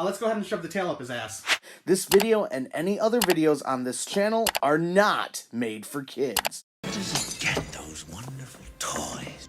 Let's go ahead and shove the tail up his ass. This video and any other videos on this channel are not made for kids. Where does he get those wonderful toys?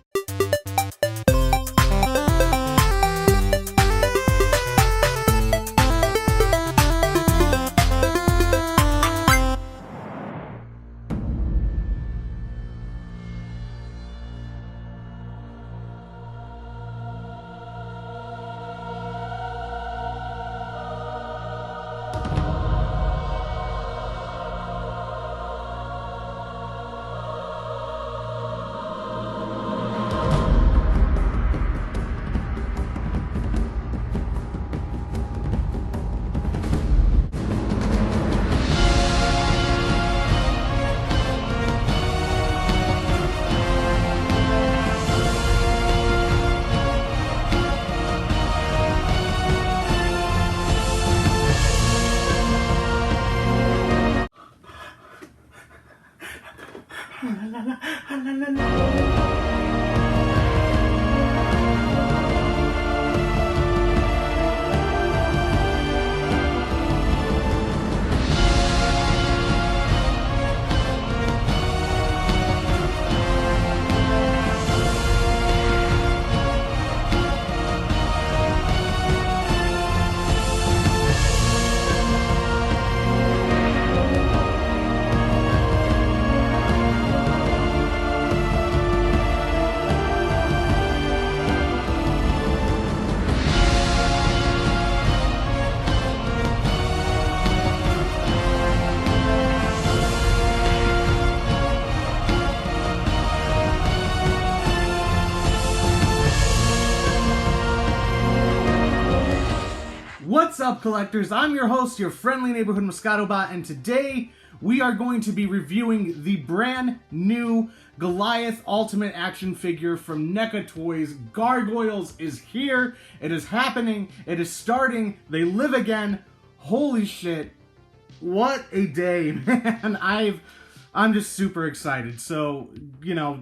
What's up, collectors? I'm your host, your friendly neighborhood Moscato Bot, and today we are going to be reviewing the brand new Goliath Ultimate action figure from Neca Toys. Gargoyles is here. It is happening. It is starting. They live again. Holy shit. What a day, man. I'm just super excited. So, you know,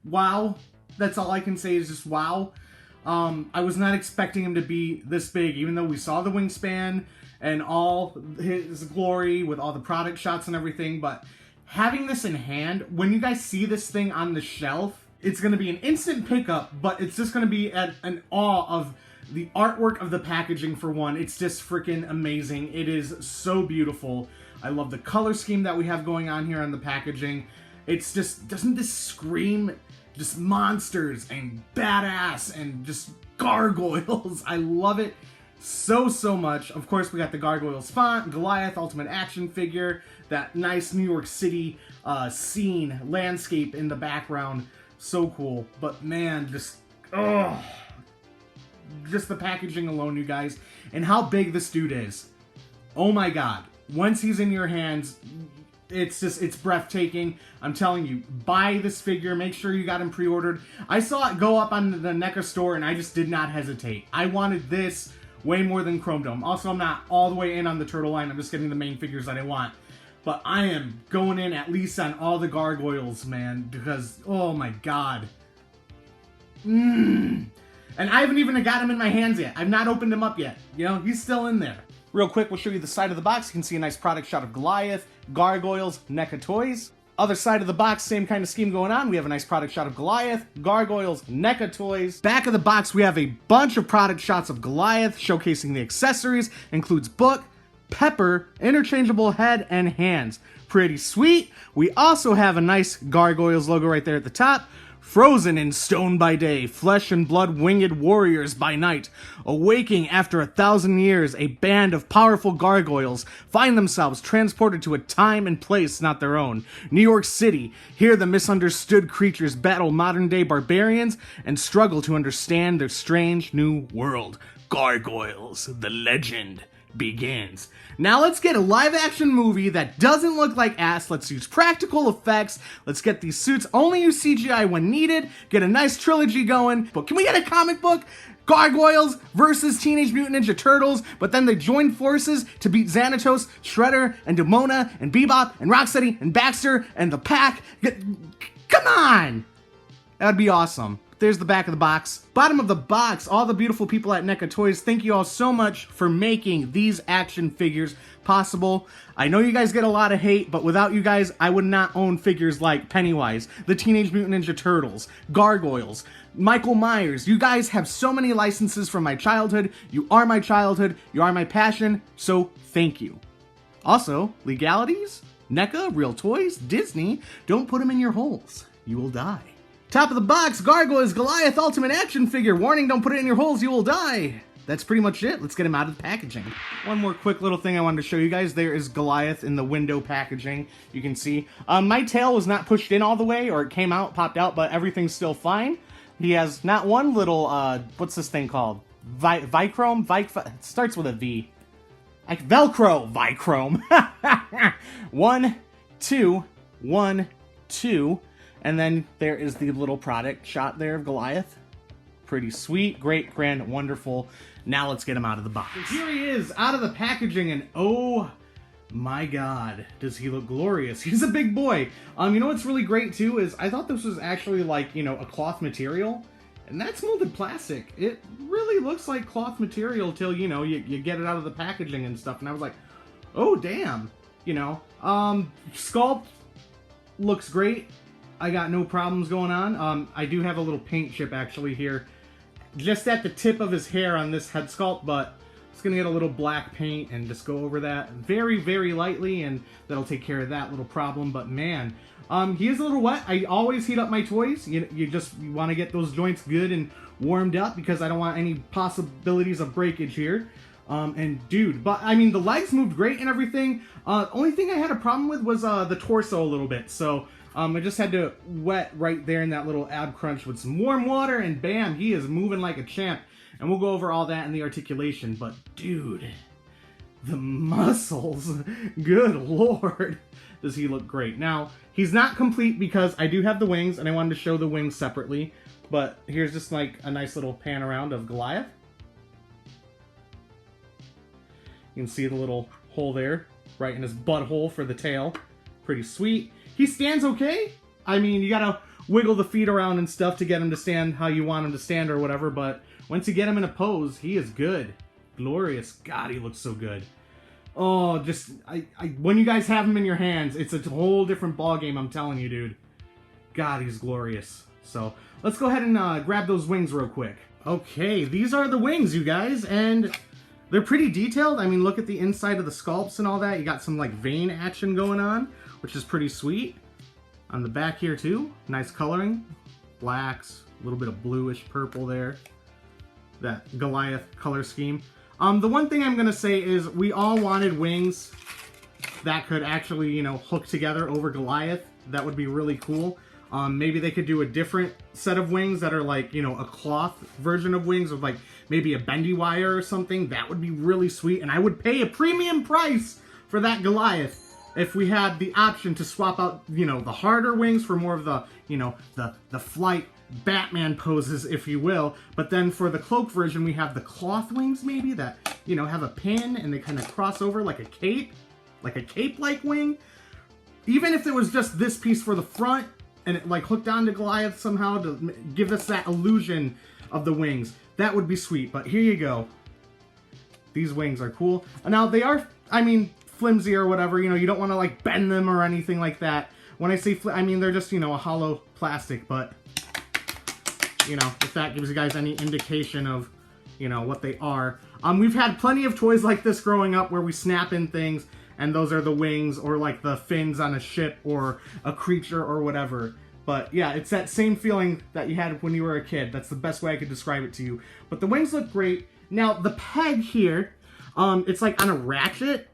wow. That's all I can say is just wow. I was not expecting him to be this big, even though we saw the wingspan and all his glory with all the product shots and everything, but having this in hand, when you guys see this thing on the shelf, it's going to be an instant pickup, but it's just going to be at an awe of the artwork of the packaging for one. It's just freaking amazing. It is so beautiful. I love the color scheme that we have going on here on the packaging. It's just, doesn't this scream just monsters and badass and just gargoyles? I love it so much. Of course, we got the Gargoyles font, Goliath Ultimate action figure, that nice New York City scene, landscape in the background. So cool. But man, just the packaging alone, you guys, and how big this dude is. Oh my god. Once he's in your hands, it's breathtaking. I'm telling you, buy this figure. Make sure you got him pre-ordered. I saw it go up on the Neca store, and I just did not hesitate. I wanted this way more than Chrome Dome. Also, I'm not all the way in on the Turtle line. I'm just getting the main figures that I want. But I am going in at least on all the Gargoyles, man, because, oh my god. And I haven't even got him in my hands yet. I've not opened him up yet. You know, he's still in there. Real quick, we'll show you the side of the box. You can see a nice product shot of Goliath, Gargoyles, Neca Toys. Other side of the box, same kind of scheme going on. We have a nice product shot of Goliath, Gargoyles, Neca Toys. Back of the box, we have a bunch of product shots of Goliath, showcasing the accessories. Includes book, pepper, interchangeable head, and hands. Pretty sweet. We also have a nice Gargoyles logo right there at the top. Frozen in stone by day, flesh and blood winged warriors by night. Awaking after 1,000 years, a band of powerful gargoyles find themselves transported to a time and place not their own. New York City. Here the misunderstood creatures battle modern-day barbarians and struggle to understand their strange new world. Gargoyles, the legend begins. Now let's get a live-action movie that doesn't look like ass. Let's use practical effects. Let's get these suits, only use CGI when needed. Get a nice trilogy going. But can we get a comic book? Gargoyles versus Teenage Mutant Ninja Turtles, but then they join forces to beat Xanatos, Shredder, and Demona, and Bebop, and Rocksteady, and Baxter, and the Pack. Come on! That'd be awesome. there's the back of the box. Bottom of the box, all the beautiful people at Neca Toys, thank you all so much for making these action figures possible. I know you guys get a lot of hate, but without you guys, I would not own figures like Pennywise, the Teenage Mutant Ninja Turtles, Gargoyles, Michael Myers. You guys have so many licenses from my childhood. You are my childhood. You are my passion. So thank you. Also, legalities? NECA, Real Toys, Disney, don't put them in your holes. You will die. Top of the box, Gargoyles, Goliath Ultimate Action Figure. Warning, don't put it in your holes, you will die. That's pretty much it. Let's get him out of the packaging. One more quick little thing I wanted to show you guys. There is Goliath in the window packaging. You can see. My tail was not pushed in all the way, or it came out, popped out, but everything's still fine. He has not one little, what's this thing called? Vichrome? It starts with a V. Velcro Vichrome. 1, 2, 1, 2. And then there is the little product shot there of Goliath. Pretty sweet, great, grand, wonderful. Now let's get him out of the box. So here he is, out of the packaging, and oh my god, does he look glorious. He's a big boy. You know what's really great too is I thought this was actually like, you know, a cloth material. And that's molded plastic. It really looks like cloth material till, you know, you get it out of the packaging and stuff. And I was like, oh, damn. You know, sculpt looks great. I got no problems going on. I do have a little paint chip actually here. Just at the tip of his hair on this head sculpt, but it's going to get a little black paint and just go over that very, very lightly. And that'll take care of that little problem. But man... he is a little wet. I always heat up my toys. You want to get those joints good and warmed up because I don't want any possibilities of breakage here. And dude, but I mean, the legs moved great and everything. Only thing I had a problem with was the torso a little bit. So I just had to wet right there in that little ab crunch with some warm water, and bam, he is moving like a champ. And we'll go over all that in the articulation. But dude, the muscles, good lord. Does he look great. Now, he's not complete because I do have the wings, and I wanted to show the wings separately. But here's just like a nice little pan around of Goliath. You can see the little hole there, right in his butthole for the tail. Pretty sweet. He stands okay. I mean, you gotta wiggle the feet around and stuff to get him to stand how you want him to stand or whatever, but once you get him in a pose, he is good. Glorious. God, he looks so good. Oh, just, when you guys have him in your hands, it's a whole different ballgame, I'm telling you, dude. God, he's glorious. So, let's go ahead and grab those wings real quick. Okay, these are the wings, you guys, and they're pretty detailed. I mean, look at the inside of the sculpts and all that. You got some, like, vein action going on, which is pretty sweet. On the back here, too, nice coloring. Blacks, a little bit of bluish purple there. That Goliath color scheme. The one thing I'm going to say is we all wanted wings that could actually, you know, hook together over Goliath. That would be really cool. Maybe they could do a different set of wings that are like, you know, a cloth version of wings with like maybe a bendy wire or something. That would be really sweet. And I would pay a premium price for that Goliath if we had the option to swap out, you know, the harder wings for more of the, you know, the flight Batman poses, if you will. But then for the cloak version, we have the cloth wings maybe that, you know, have a pin and they kind of cross over like a cape, like a cape-like wing. Even if it was just this piece for the front and it like hooked onto Goliath somehow to give us that illusion of the wings, that would be sweet. But here you go. These wings are cool. Now they are, I mean, flimsy or whatever, you know, you don't want to like bend them or anything like that. When I say I mean, they're just, you know, a hollow plastic, but you know, if that gives you guys any indication of, you know, what they are. We've had plenty of toys like this growing up where we snap in things and those are the wings or like the fins on a ship or a creature or whatever. But yeah, it's that same feeling that you had when you were a kid. That's the best way I could describe it to you. But the wings look great. Now, the peg here, it's like on a ratchet,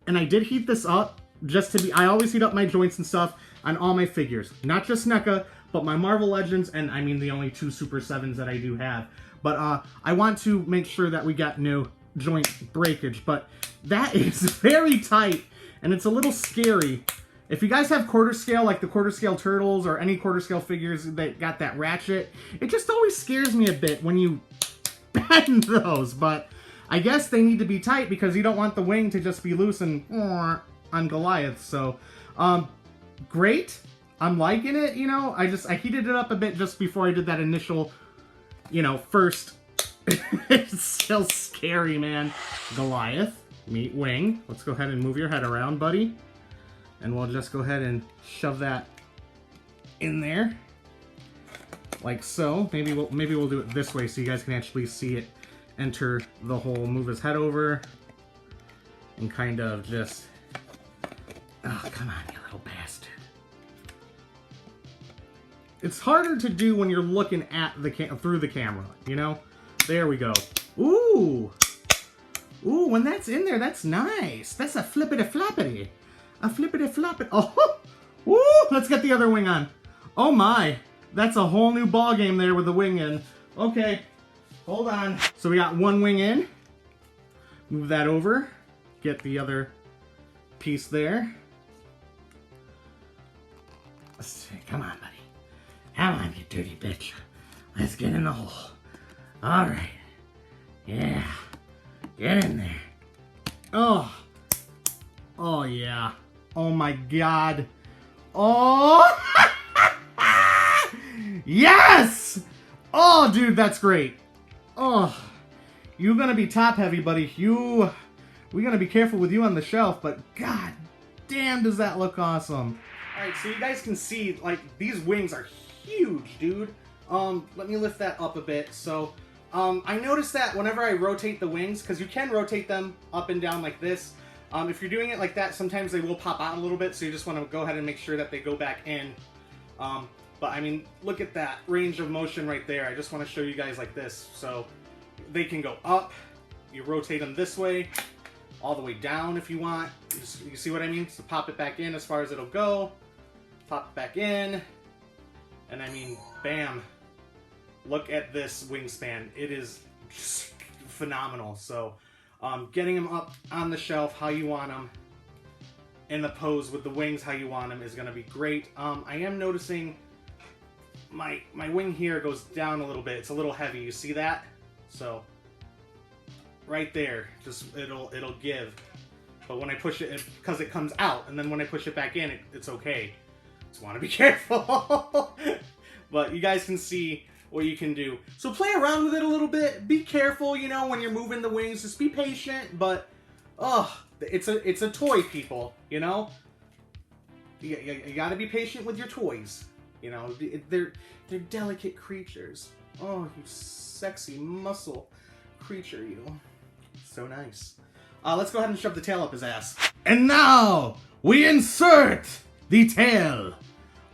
and I did heat this up just to be, I always heat up my joints and stuff on all my figures. Not just NECA, but my Marvel Legends, and I mean the only 2 Super 7s that I do have. But I want to make sure that we got no joint breakage, but that is very tight, and it's a little scary. If you guys have quarter scale, like the quarter scale turtles or any quarter scale figures that got that ratchet, it just always scares me a bit when you bend those, but I guess they need to be tight because you don't want the wing to just be loose and on Goliath. So, great. I'm liking it, you know. I heated it up a bit just before I did that initial, you know, first. It's still scary, man. Goliath, meet Wing. Let's go ahead and move your head around, buddy. And we'll just go ahead and shove that in there. Like so. Maybe we'll do it this way so you guys can actually see it enter the hole. Move his head over. And kind of just... Oh, come on, you little bastard. It's harder to do when you're looking at the through the camera, you know? There we go. Ooh! Ooh, when that's in there, that's nice. That's a flippity-floppity. A flippity-floppity. Oh! Woo! Let's get the other wing on. Oh my! That's a whole new ball game there with the wing in. Okay, hold on. So we got one wing in. Move that over. Get the other piece there. Let's see. Come on, buddy. Come on, you dirty bitch. Let's get in the hole. All right. Yeah. Get in there. Oh. Oh, yeah. Oh, my God. Oh. Yes! Oh, dude, that's great. Oh. You're going to be top heavy, buddy. We're going to be careful with you on the shelf, but God damn, does that look awesome. All right, so you guys can see, like, these wings are huge, dude. Let me lift that up a bit. So, I noticed that whenever I rotate the wings, because you can rotate them up and down like this, if you're doing it like that, sometimes they will pop out a little bit, so you just want to go ahead and make sure that they go back in. But, I mean, look at that range of motion right there. I just want to show you guys like this. So, they can go up. You rotate them this way, all the way down if you want. You see what I mean? So pop it back in as far as it'll go. Pop it back in. And I mean, bam. Look at this wingspan. It is just phenomenal. So, getting them up on the shelf how you want them, in the pose with the wings how you want them is going to be great. I am noticing my wing here goes down a little bit. It's a little heavy. You see that? So, right there, just it'll give. But when I push it, because it comes out, and then when I push it back in, it's okay. Just want to be careful. But you guys can see what you can do. So play around with it a little bit. Be careful, you know, when you're moving the wings. Just be patient. But it's a toy, people. You know, you got to be patient with your toys. You know, they're delicate creatures. Oh, you sexy muscle creature, you. So nice. Let's go ahead and shove the tail up his ass. And now, we insert the tail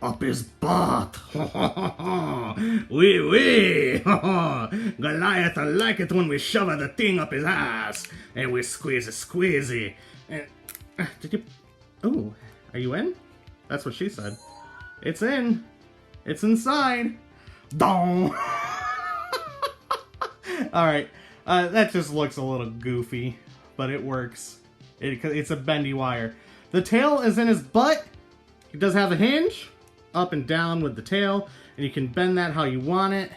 up his butt. Wee. Goliath, I like it when we shove the thing up his ass. And we squeezy. And, did you... Ooh, are you in? That's what she said. It's in. It's inside. Dong. Alright. That just looks a little goofy, but it works. It's a bendy wire. The tail is in his butt. He does have a hinge, up and down with the tail, and you can bend that how you want it.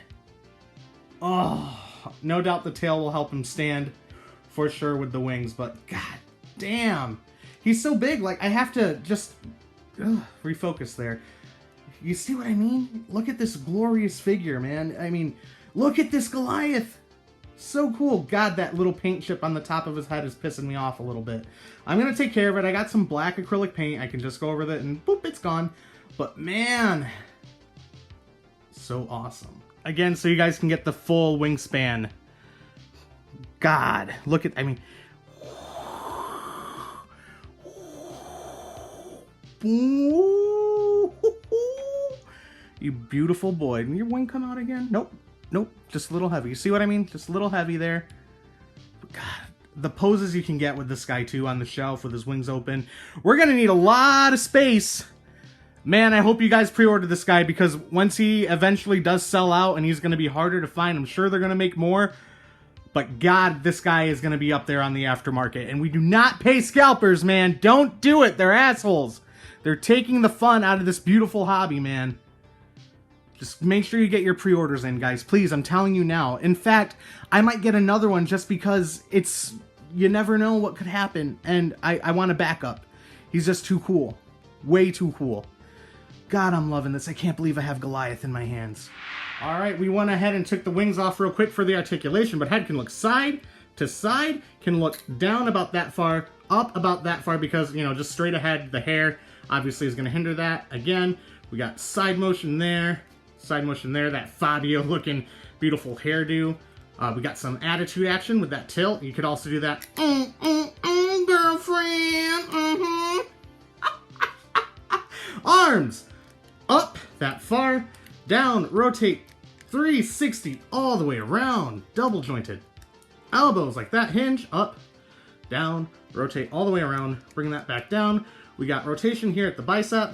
Oh, no doubt the tail will help him stand for sure with the wings, but god damn. He's so big, like I have to just refocus there. You see what I mean? Look at this glorious figure, man. I mean, look at this Goliath. So cool. God, that little paint chip on the top of his head is pissing me off a little bit. I'm going to take care of it. I got some black acrylic paint. I can just go over it and boop, it's gone. But man, so awesome. Again, so you guys can get the full wingspan. God, look at, I mean, you beautiful boy. Did your wing come out again? Nope. Nope, just a little heavy. You see what I mean? Just a little heavy there. God, the poses you can get with this guy too on the shelf with his wings open. We're gonna need a lot of space. Man, I hope you guys pre-order this guy because once he eventually does sell out and he's gonna be harder to find, I'm sure they're gonna make more. But God, this guy is gonna be up there on the aftermarket. And we do not pay scalpers, man. Don't do it. They're assholes. They're taking the fun out of this beautiful hobby, man. Just make sure you get your pre-orders in, guys. Please, I'm telling you now. In fact, I might get another one just because it's... You never know what could happen. And I want a backup. He's just too cool. Way too cool. God, I'm loving this. I can't believe I have Goliath in my hands. All right, we went ahead and took the wings off real quick for the articulation, but head can look side to side, can look down about that far, up about that far, because, you know, just straight ahead, the hair obviously is going to hinder that. Again, we got side motion there, that Fabio looking beautiful hairdo. We got some attitude action with that tilt. You could also do that, girlfriend, Arms, up that far, down, rotate 360 all the way around, double jointed. Elbows like that, hinge, up, down, rotate all the way around, bring that back down. We got rotation here at the bicep,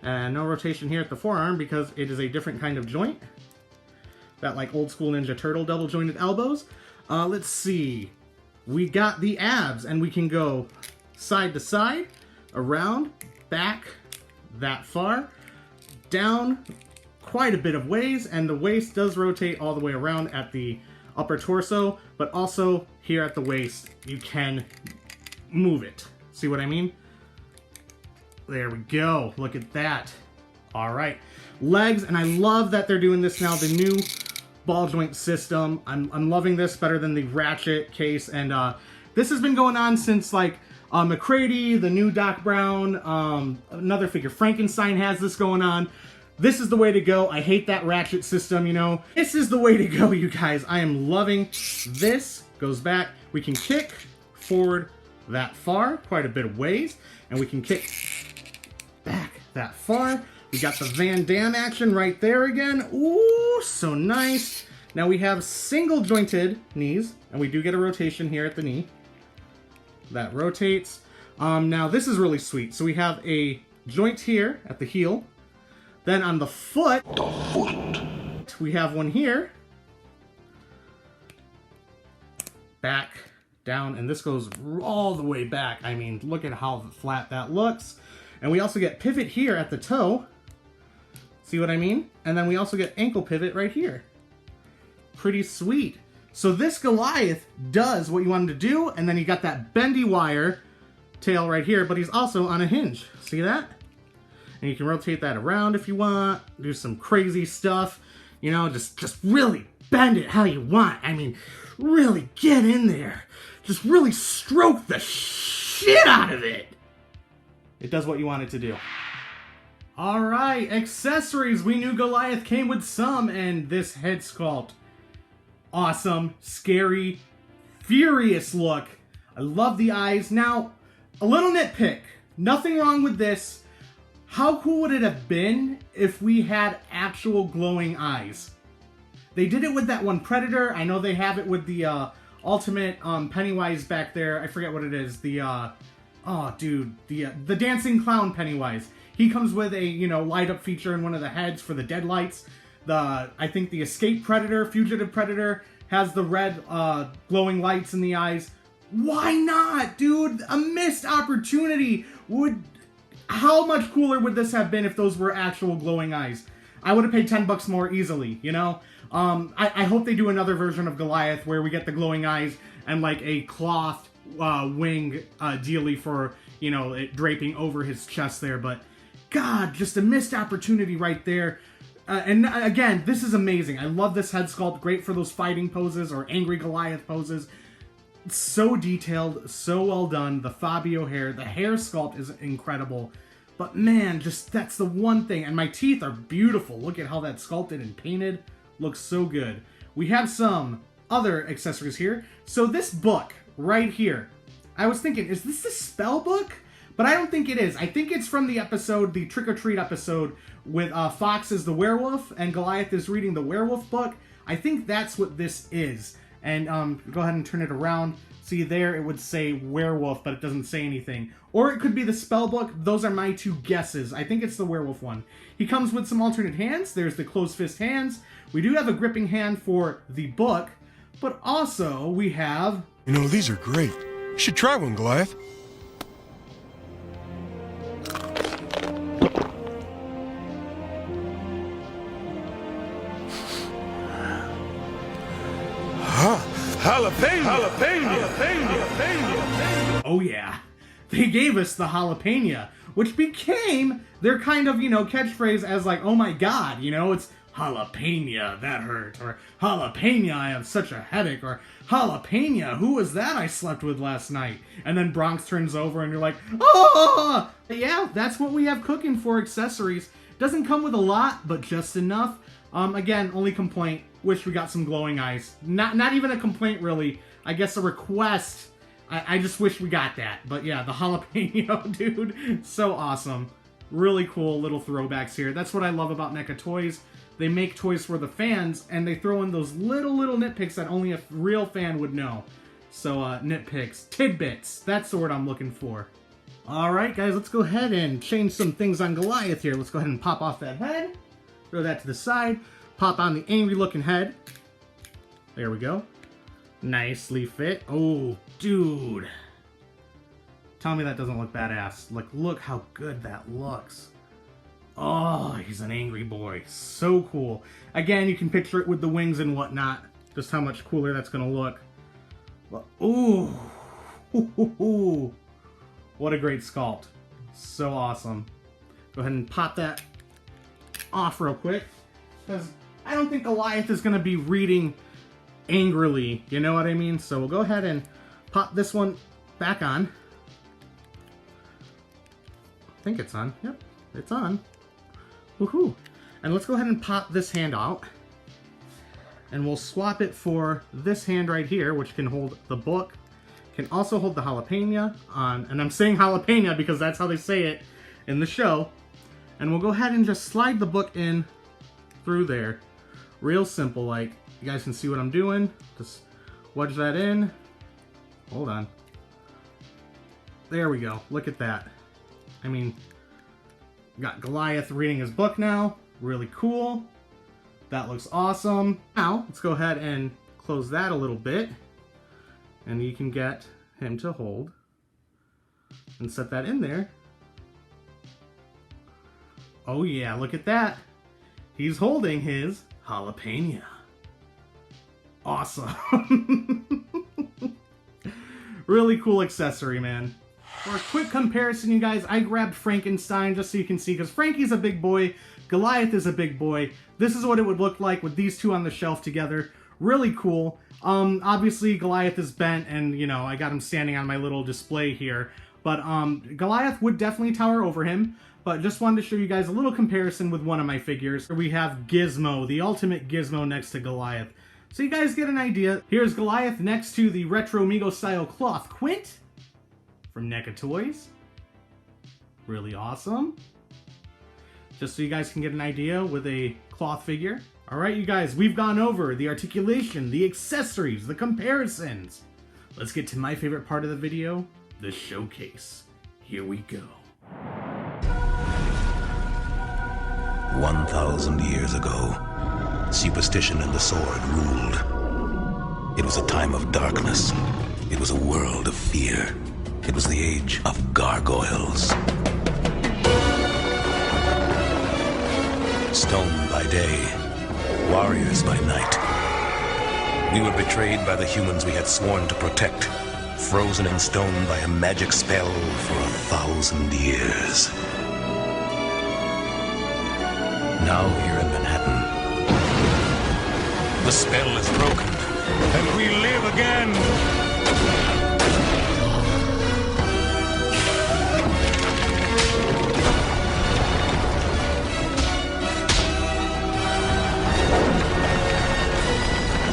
and no rotation here at the forearm because it is a different kind of joint. That like old school Ninja Turtle double jointed elbows. Let's see. We got the abs, and we can go side to side, around, back, that far, down quite a bit of ways, and the waist does rotate all the way around at the upper torso, but also here at the waist, you can move it. See what I mean? There we go. Look at that. All right. Legs, and I love that they're doing this now, the new ball joint system. I'm loving this better than the ratchet case, and this has been going on since like McCready, the new Doc Brown, another figure, Frankenstein has this going on. This is the way to go. I hate that ratchet system, you know. This is the way to go, you guys. I am loving this. Goes back. We can kick forward that far, quite a bit of ways, and we can kick back that far. We got the Van Damme action right there again. Ooh, so nice. Now we have single jointed knees, and we do get a rotation here at the knee. That rotates. Now this is really sweet. So we have a joint here at the heel. Then on the foot, we have one here. Back, down, and this goes all the way back. I mean, look at how flat that looks. And we also get pivot here at the toe. See what I mean? And then we also get ankle pivot right here. Pretty sweet. So this Goliath does what you want him to do, and then you got that bendy wire tail right here, but he's also on a hinge. See that? And you can rotate that around if you want, do some crazy stuff, you know, just really bend it how you want. I mean, really get in there. Just really stroke the shit out of it. It does what you want it to do. All right, accessories. We knew Goliath came with some, and this head sculpt. Awesome, scary, furious look. I love the eyes. Now, a little nitpick. Nothing wrong with this. How cool would it have been if we had actual glowing eyes? They did it with that one Predator. I know they have it with the Ultimate Pennywise back there. I forget what it is. The Dancing Clown Pennywise. He comes with a, you know, light up feature in one of the heads for the deadlights. I think the Escape Predator, Fugitive Predator, has the red glowing lights in the eyes. Why not, dude? A missed opportunity. How much cooler would this have been if those were actual glowing eyes? I would have paid $10 more easily, you know? I hope they do another version of Goliath where we get the glowing eyes and like a cloth wing dealy for, you know, it draping over his chest there. But God, just a missed opportunity right there. And again, this is amazing. I love this head sculpt. Great for those fighting poses or angry Goliath poses. So detailed, so well done. The Fabio hair, the hair sculpt is incredible. But man, just that's the one thing. And my teeth are beautiful. Look at how that's sculpted and painted. Looks so good. We have some other accessories here. So this book right here, I was thinking, is this the spell book? But I don't think it is. I think it's from the episode, the Trick or Treat episode, with Fox is the werewolf and Goliath is reading the werewolf book. I think that's what this is. And go ahead and turn it around. See there, it would say werewolf, but it doesn't say anything. Or it could be the spell book. Those are my two guesses. I think it's the werewolf one. He comes with some alternate hands. There's the closed fist hands. We do have a gripping hand for the book, but also we have... You know, these are great. You should try one, Goliath. Jalapeno. Oh yeah, they gave us the jalapeno. which became their kind of, you know, catchphrase as like, oh my god, you know, it's jalapeno, that hurt, or jalapeno, I have such a headache, or jalapeno, who was that I slept with last night? And then Bronx turns over and you're like, oh! Yeah, that's what we have cooking for accessories. Doesn't come with a lot, but just enough. Again, only complaint, wish we got some glowing eyes. Not even a complaint, really. I guess a request. I just wish we got that. But yeah, the jalapeno, dude, so awesome. Really cool little throwbacks here. That's what I love about Neca Toys. They make toys for the fans, and they throw in those little nitpicks that only a real fan would know. So, nitpicks. Tidbits. That's the word I'm looking for. Alright, guys, let's go ahead and change some things on Goliath here. Let's go ahead and pop off that head. Throw that to the side. Pop on the angry-looking head. There we go. Nicely fit. Oh, dude. Tell me that doesn't look badass. Like, look how good that looks. Oh, he's an angry boy. So cool. Again, you can picture it with the wings and whatnot. Just how much cooler that's going to look. But, ooh. What a great sculpt. So awesome. Go ahead and pop that off real quick. Because I don't think Goliath is going to be reading angrily. You know what I mean? So we'll go ahead and pop this one back on. I think it's on. Yep, it's on. Woohoo! And let's go ahead and pop this hand out. And we'll swap it for this hand right here, which can hold the book. Can also hold the jalapeno on. And I'm saying jalapeno because that's how they say it in the show. And we'll go ahead and just slide the book in through there. Real simple, like, you guys can see what I'm doing. Just wedge that in. Hold on. There we go. Look at that. I mean, got Goliath reading his book now. Really cool. That looks awesome. Now, let's go ahead and close that a little bit. And you can get him to hold. And set that in there. Oh yeah, look at that. He's holding his jalapeno. Awesome. Really cool accessory, man. For a quick comparison, you guys, I grabbed Frankenstein just so you can see, because Frankie's a big boy, Goliath is a big boy. This is what it would look like with these two on the shelf together. Really cool. Obviously, Goliath is bent, and, you know, I got him standing on my little display here. But, Goliath would definitely tower over him. But just wanted to show you guys a little comparison with one of my figures. We have Gizmo, the ultimate Gizmo next to Goliath. So you guys get an idea. Here's Goliath next to the Retro Amigo style cloth Quint from Neca Toys. Really awesome. Just so you guys can get an idea with a cloth figure. Alright, you guys, we've gone over the articulation, the accessories, the comparisons. Let's get to my favorite part of the video, the showcase. Here we go. 1,000 years ago, superstition and the sword ruled. It was a time of darkness. It was a world of fear. It was the age of gargoyles. Stone by day, warriors by night. We were betrayed by the humans we had sworn to protect, frozen in stone by a magic spell for 1,000 years. Now here in Manhattan, the spell is broken, and we live again!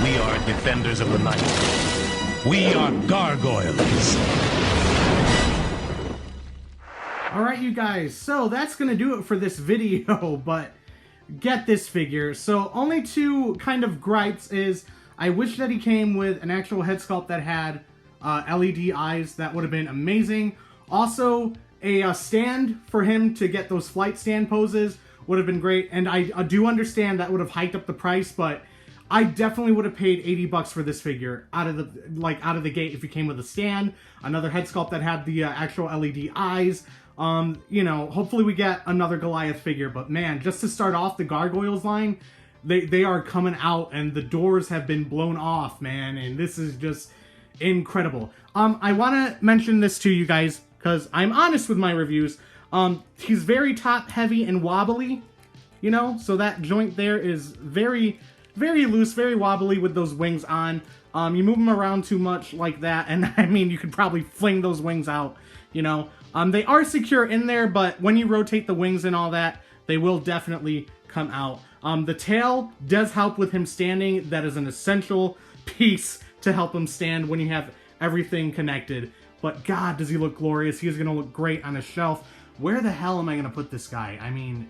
We are defenders of the night. We are gargoyles. Alright, you guys, so that's gonna do it for this video, but get this figure. So only two kind of gripes is I wish that he came with an actual head sculpt that had LED eyes. That would have been amazing. Also, a stand for him to get those flight stand poses would have been great. And I do understand that would have hiked up the price, but I definitely would have paid $80 for this figure out of the gate if he came with a stand, another head sculpt that had the actual LED eyes. You know, hopefully we get another Goliath figure, but man, just to start off the Gargoyles line, they are coming out and the doors have been blown off, man, and this is just incredible. I want to mention this to you guys because I'm honest with my reviews. He's very top heavy and wobbly, you know, so that joint there is very, very loose, very wobbly with those wings on. You move them around too much like that, and I mean, you could probably fling those wings out, you know. They are secure in there, but when you rotate the wings and all that, they will definitely come out. The tail does help with him standing. That is an essential piece to help him stand when you have everything connected. But God, does he look glorious. He is going to look great on a shelf. Where the hell am I going to put this guy? I mean,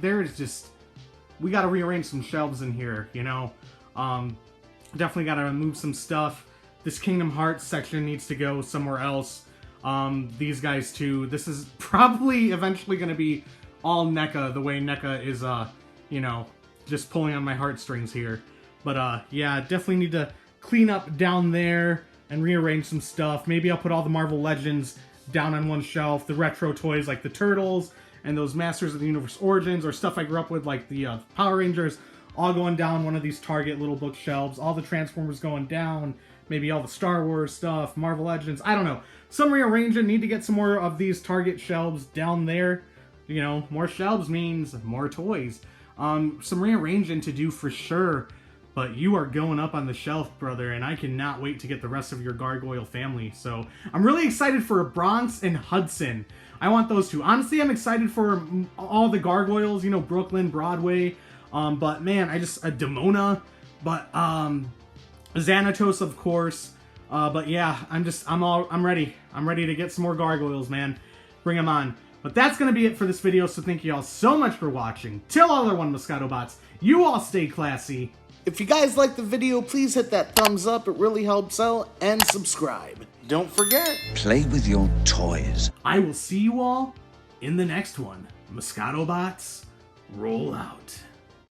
there is just... We got to rearrange some shelves in here, you know? Definitely got to move some stuff. This Kingdom Hearts section needs to go somewhere else. These guys too. This is probably eventually going to be all Neca, the way Neca is, you know, just pulling on my heartstrings here. But, yeah, definitely need to clean up down there and rearrange some stuff. Maybe I'll put all the Marvel Legends down on one shelf. The retro toys like the Turtles and those Masters of the Universe Origins, or stuff I grew up with like the Power Rangers, all going down one of these Target little bookshelves. All the Transformers going down. Maybe all the Star Wars stuff, Marvel Legends, I don't know. Some rearranging. Need to get some more of these Target shelves down there. You know, more shelves means more toys. Some rearranging to do for sure. But you are going up on the shelf, brother, and I cannot wait to get the rest of your Gargoyle family. So I'm really excited for Bronx and Hudson. I want those two. Honestly, I'm excited for all the Gargoyles, you know, Brooklyn, Broadway. But man, Demona, but Xanatos, of course. But yeah, I'm ready. I'm ready to get some more Gargoyles, man. Bring them on. But that's going to be it for this video, so thank you all so much for watching. Till all other one Moscato bots, you all stay classy. If you guys liked the video, please hit that thumbs up. It really helps out. And subscribe. Don't forget. Play with your toys. I will see you all in the next one. Moscato bots, roll out.